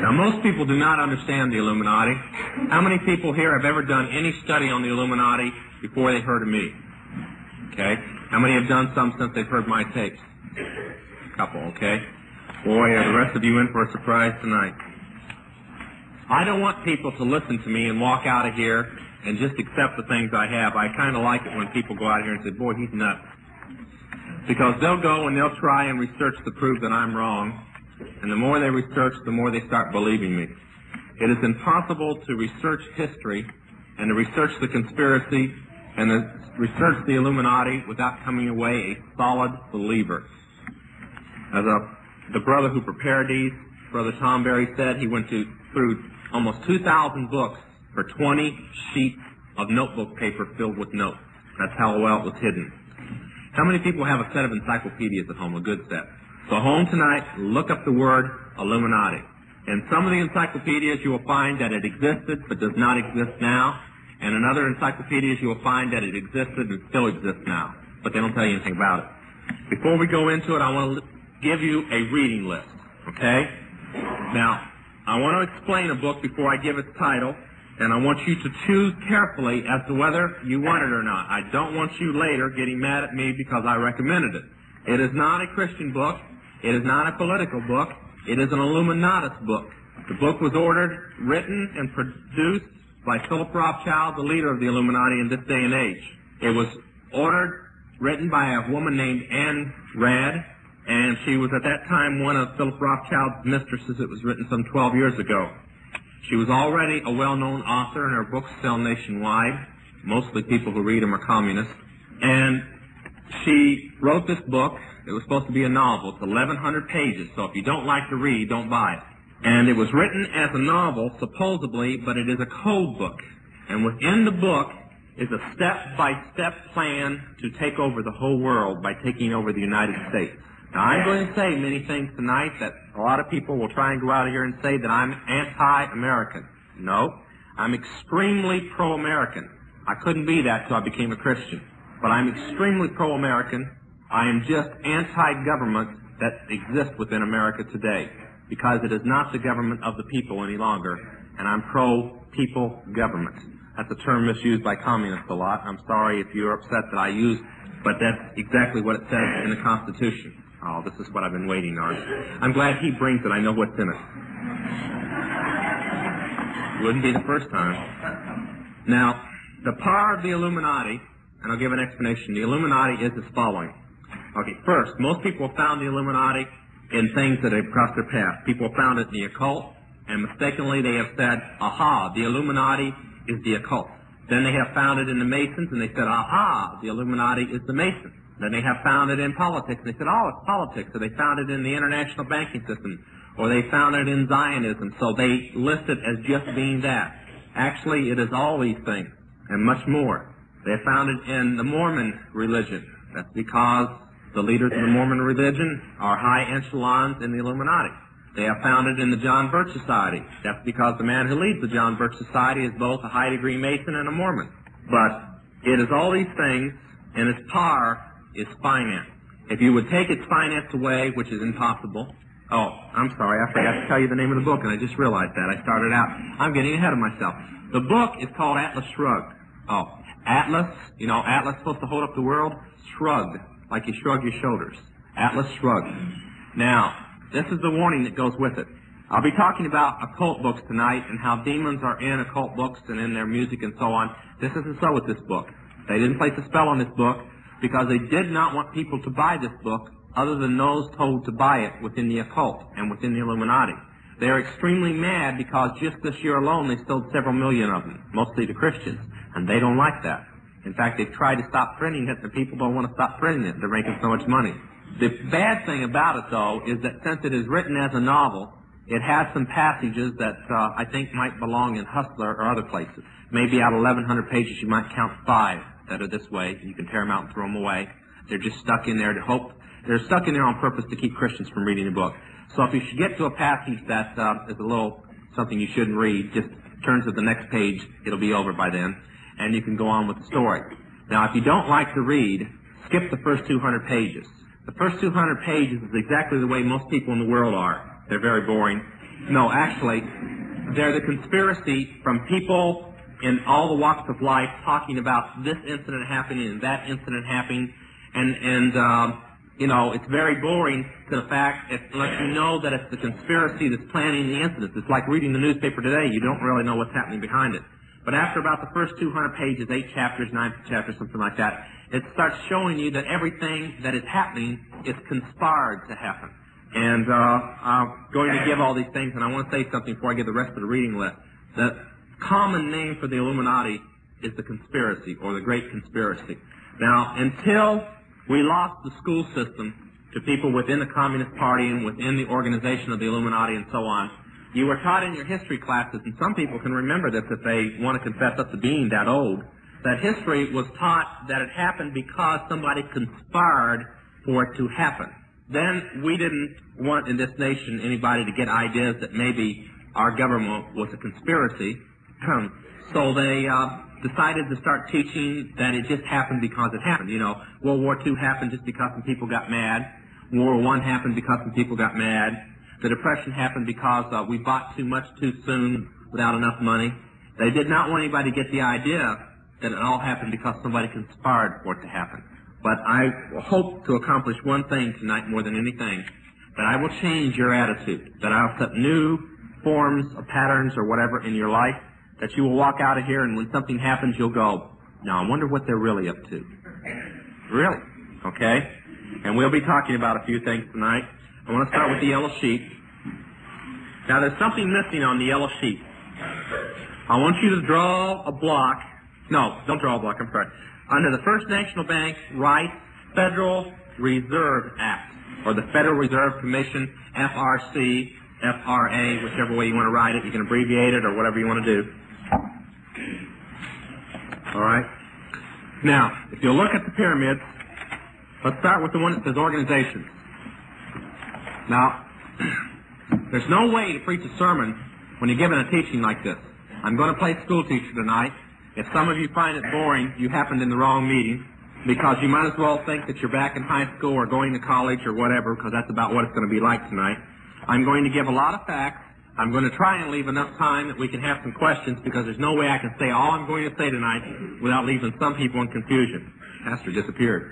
Now, most people do not understand the Illuminati. How many people here have ever done any study on the Illuminati before they heard of me? Okay. How many have done some since they've heard my tapes? A couple, okay. Boy, are the rest of you in for a surprise tonight. I don't want people to listen to me and walk out of here and just accept the things I have. I kind of like it when people go out here and say, boy, he's nuts. Because they'll go and they'll try and research to prove that I'm wrong. And the more they research, the more they start believing me. It is impossible to research history and to research the conspiracy and to research the Illuminati without coming away a solid believer. As the brother who prepared these, Brother Tom Berry, said, he went through almost 2,000 books for 20 sheets of notebook paper filled with notes. That's how well it was hidden. How many people have a set of encyclopedias at home, a good set? So home tonight, look up the word Illuminati. In some of the encyclopedias, you will find that it existed but does not exist now. And in other encyclopedias, you will find that it existed and still exists now. But they don't tell you anything about it. Before we go into it, I want to give you a reading list, okay? Now, I want to explain a book before I give its title, and I want you to choose carefully as to whether you want it or not. I don't want you later getting mad at me because I recommended it. It is not a Christian book. It is not a political book. It is an Illuminatist book. The book was ordered, written, and produced by Philip Rothschild, the leader of the Illuminati in this day and age. It was ordered, written by a woman named Anne Rand, and she was at that time one of Philip Rothschild's mistresses. It was written some 12 years ago. She was already a well-known author, and her books sell nationwide. Mostly people who read them are communists. And she wrote this book. It was supposed to be a novel. It's 1,100 pages, so if you don't like to read, don't buy it. And it was written as a novel, supposedly, but it is a code book. And within the book is a step-by-step plan to take over the whole world by taking over the United States. Now, I'm going to say many things tonight that a lot of people will try and go out of here and say that I'm anti-American. No, I'm extremely pro-American. I couldn't be that till I became a Christian. But I'm extremely pro-American. I am just anti-government that exists within America today, because it is not the government of the people any longer, and I'm pro-people government. That's a term misused by communists a lot. I'm sorry if you're upset that I use, but that's exactly what it says in the Constitution. Oh, this is what I've been waiting on. I'm glad he brings it. I know what's in it. Wouldn't be the first time. Now, the power of the Illuminati, and I'll give an explanation. The Illuminati is as following. Okay, first, most people have found the Illuminati in things that have crossed their path. People have found it in the occult, and mistakenly they have said, aha, the Illuminati is the occult. Then they have found it in the Masons, and they said, aha, the Illuminati is the Masons. Then they have found it in politics, and they said, oh, it's politics. So they found it in the international banking system, or they found it in Zionism. So they list it as just being that. Actually, it is all these things, and much more. They have found it in the Mormon religion. That's because the leaders of the Mormon religion are high echelons in the Illuminati. They have found it in the John Birch Society. That's because the man who leads the John Birch Society is both a high-degree Mason and a Mormon. But it is all these things, and its power is finance. If you would take its finance away, which is impossible. Oh, I'm sorry, I forgot to tell you the name of the book, and I just realized that. I started out. I'm getting ahead of myself. The book is called Atlas Shrugged. Oh, Atlas, you know, Atlas is supposed to hold up the world. Shrugged, like you shrug your shoulders. Atlas Shrugged. Now, this is the warning that goes with it. I'll be talking about occult books tonight and how demons are in occult books and in their music and so on. This isn't so with this book. They didn't place a spell on this book because they did not want people to buy this book other than those told to buy it within the occult and within the Illuminati. They're extremely mad because just this year alone they sold several million of them, mostly to Christians, and they don't like that. In fact, they've tried to stop printing it, and people don't want to stop printing it. They're making so much money. The bad thing about it, though, is that since it is written as a novel, it has some passages that I think might belong in Hustler or other places. Maybe out of 1,100 pages, you might count 5 that are this way. You can tear them out and throw them away. They're just stuck in there to hope. They're stuck in there on purpose to keep Christians from reading the book. So if you should get to a passage that is a little something you shouldn't read, just turn to the next page. It'll be over by then, and you can go on with the story. Now, if you don't like to read, skip the first 200 pages. The first 200 pages is exactly the way most people in the world are. They're very boring. No, actually, they're the conspiracy from people in all the walks of life talking about this incident happening and that incident happening, and you know, it's very boring to the fact it lets you know that it's the conspiracy that's planning the incidents. It's like reading the newspaper today. You don't really know what's happening behind it. But after about the first 200 pages, 8 chapters, 9 chapters, something like that, it starts showing you that everything that is happening is conspired to happen. And I'm going to give all these things, and I want to say something before I give the rest of the reading list. The common name for the Illuminati is the conspiracy, or the Great Conspiracy. Now, until we lost the school system to people within the Communist Party and within the organization of the Illuminati and so on, you were taught in your history classes, and some people can remember this if they want to confess up to being that old, that history was taught that it happened because somebody conspired for it to happen. Then we didn't want in this nation anybody to get ideas that maybe our government was a conspiracy, so they decided to start teaching that it just happened because it happened. You know, World War II happened just because some people got mad. World War I happened because some people got mad. The Depression happened because we bought too much too soon without enough money. They did not want anybody to get the idea that it all happened because somebody conspired for it to happen. But I hope to accomplish one thing tonight more than anything, that I will change your attitude, that I'll set new forms or patterns or whatever in your life, that you will walk out of here and when something happens you'll go, now I wonder what they're really up to. Really? Okay? And we'll be talking about a few things tonight. I want to start with the yellow sheet. Now there's something missing on the yellow sheet. I want you to draw a block. No, don't draw a block, I'm sorry. Under the First National Bank, write Federal Reserve Act, or the Federal Reserve Commission, FRC, FRA, whichever way you want to write it. You can abbreviate it or whatever you want to do. All right? Now, if you'll look at the pyramids, let's start with the one that says organizations. Now, there's no way to preach a sermon when you're given a teaching like this. I'm going to play school teacher tonight. If some of you find it boring, you happened in the wrong meeting, because you might as well think that you're back in high school or going to college or whatever, because that's about what it's going to be like tonight. I'm going to give a lot of facts. I'm going to try and leave enough time that we can have some questions, because there's no way I can say all I'm going to say tonight without leaving some people in confusion. Pastor disappeared.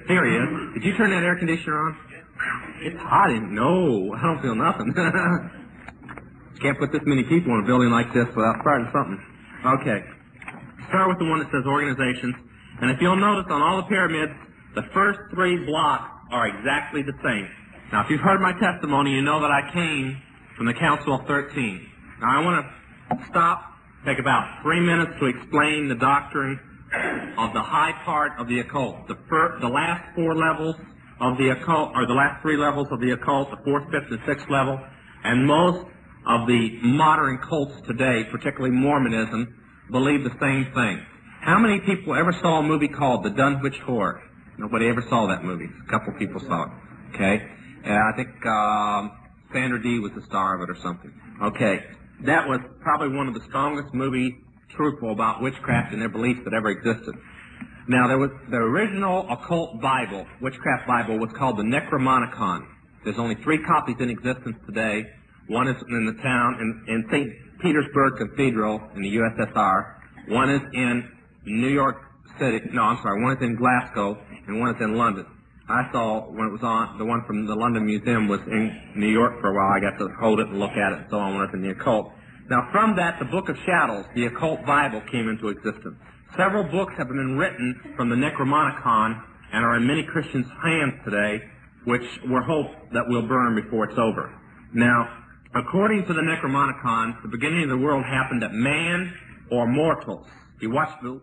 Here he is. Did you turn that air conditioner on? It's hot in. No, I don't feel nothing. Can't put this many people in a building like this without starting something. Okay. Start with the one that says organizations. And if you'll notice on all the pyramids, the first 3 blocks are exactly the same. Now, if you've heard my testimony, you know that I came from the Council of 13. Now, I want to stop, take about 3 minutes to explain the doctrine of the high part of the occult. The last 4 levels of the occult, or the last 3 levels of the occult, the 4th, 5th, and 6th level, and most of the modern cults today, particularly Mormonism, believe the same thing. How many people ever saw a movie called The Dunwich Horror? Nobody ever saw that movie. A couple people saw it. Okay? I think Sandra Dee was the star of it or something. Okay. That was probably one of the strongest movies truthful about witchcraft and their beliefs that ever existed. Now, there was the original occult Bible, witchcraft Bible, was called the Necromonicon. There's only 3 copies in existence today. One is in the town, in St. Petersburg Cathedral in the USSR. One is in New York City. No, I'm sorry. One is in Glasgow, and one is in London. I saw when it was on, the one from the London Museum was in New York for a while. I got to hold it and look at it and so on when I was in the occult. Now, from that, the Book of Shadows, the occult Bible, came into existence. Several books have been written from the Necromonicon and are in many Christians' hands today, which we're hope that will burn before it's over. Now, according to the Necromonicon, the beginning of the world happened at man or mortals. You watch the